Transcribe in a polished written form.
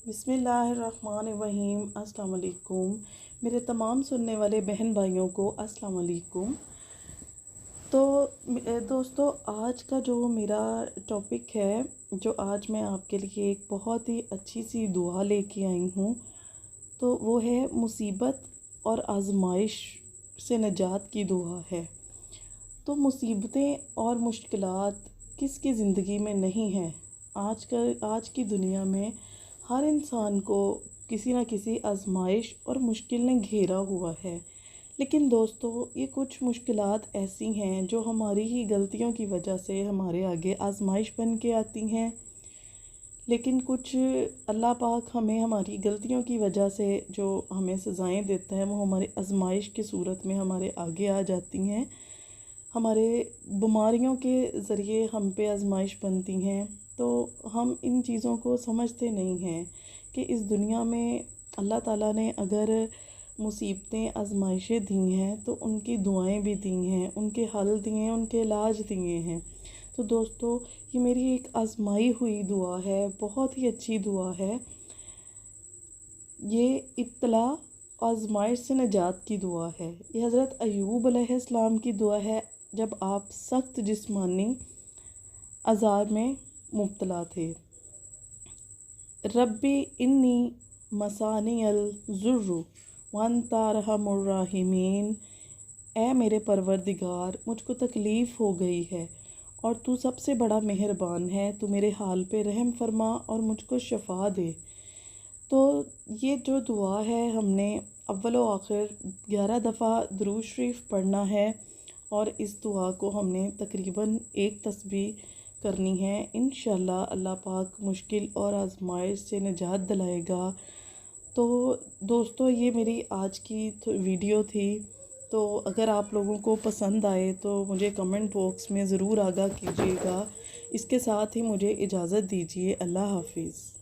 بسم اللہ الرحمن الرحیم۔ السلام علیکم میرے تمام سننے والے بہن بھائیوں کو السلام علیکم۔ تو دوستو، آج کا جو میرا ٹاپک ہے، جو آج میں آپ کے لیے ایک بہت ہی اچھی سی دعا لے کے آئی ہوں، تو وہ ہے مصیبت اور آزمائش سے نجات کی دعا ہے۔ تو مصیبتیں اور مشکلات کس کی زندگی میں نہیں ہیں؟ آج کی دنیا میں ہر انسان کو کسی نہ کسی آزمائش اور مشکل نے گھیرا ہوا ہے۔ لیکن دوستو، یہ کچھ مشکلات ایسی ہیں جو ہماری ہی غلطیوں کی وجہ سے ہمارے آگے آزمائش بن کے آتی ہیں، لیکن کچھ اللہ پاک ہمیں ہماری غلطیوں کی وجہ سے جو ہمیں سزائیں دیتا ہے، وہ ہمارے آزمائش کی صورت میں ہمارے آگے آ جاتی ہیں۔ ہمارے بیماریوں کے ذریعے ہم پہ آزمائش بنتی ہیں، تو ہم ان چیزوں کو سمجھتے نہیں ہیں کہ اس دنیا میں اللہ تعالیٰ نے اگر مصیبتیں آزمائشیں دی ہیں تو ان کی دعائیں بھی دی ہیں، ان کے حل دیے ہیں، ان کے علاج دیے ہیں۔ تو دوستو، یہ میری ایک آزمائی ہوئی دعا ہے، بہت ہی اچھی دعا ہے۔ یہ ابتلا آزمائش سے نجات کی دعا ہے۔ یہ حضرت ایوب علیہ السلام کی دعا ہے، جب آپ سخت جسمانی عذاب میں مبتلا تھے۔ ربی انی مسانی الضر وانت ارحم الراحمین، اے میرے پروردگار، مجھ کو تکلیف ہو گئی ہے اور تو سب سے بڑا مہربان ہے، تو میرے حال پہ رحم فرما اور مجھ کو شفا دے۔ تو یہ جو دعا ہے، ہم نے اول و آخر 11 دفعہ درود شریف پڑھنا ہے، اور اس دعا کو ہم نے تقریباً 1 تسبیح کرنی ہے۔ انشاءاللہ اللہ پاک مشکل اور آزمائش سے نجات دلائے گا۔ تو دوستو، یہ میری آج کی ویڈیو تھی، تو اگر آپ لوگوں کو پسند آئے تو مجھے کمنٹ باکس میں ضرور آگاہ کیجیے گا۔ اس کے ساتھ ہی مجھے اجازت دیجیے۔ اللہ حافظ۔